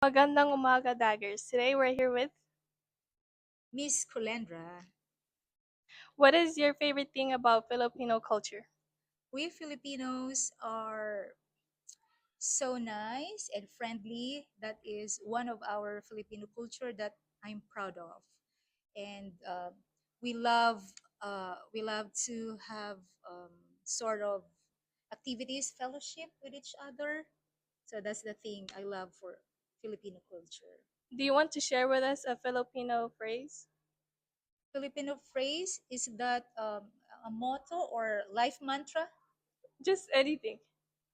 Magandang umaga, Daggers. Today we're here with Miss Kulendra. what is your favorite thing about Filipino culture? We Filipinos are so nice and friendly. That is one of our Filipino culture that I'm proud of. And we love we love to have sort of activities, fellowship with each other. So that's the thing I love for Filipino culture. Do you want to share with us a Filipino phrase? Filipino phrase is that a motto or life mantra. Just anything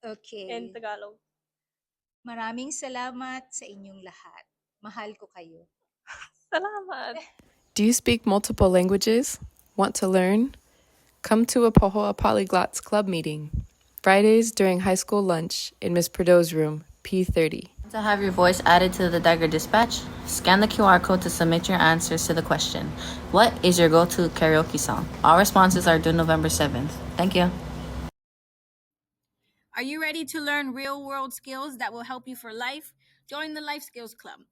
in Okay. Tagalog. Maraming salamat sa inyong lahat. Mahal ko kayo. Salamat! Do you speak multiple languages? Want to learn? Come to a Pohoa Polyglots Club meeting. Fridays during high school lunch in Miss Prideaux's room, P30. To have your voice added to the Dagger Dispatch, scan the QR code to submit your answers to the question, what is your go-to karaoke song? All responses are due November 7th. Thank you. Are you ready to learn real world skills that will help you for life? Join the Life Skills Club.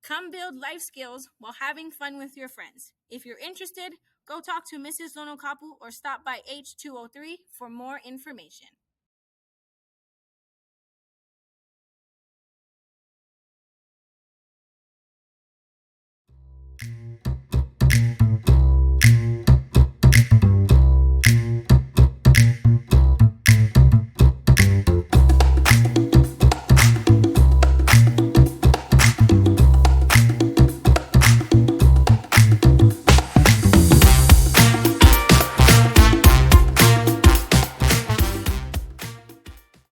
Come build life skills while having fun with your friends. If you're interested, go talk to Mrs. Lonokapu or stop by H203 for more information.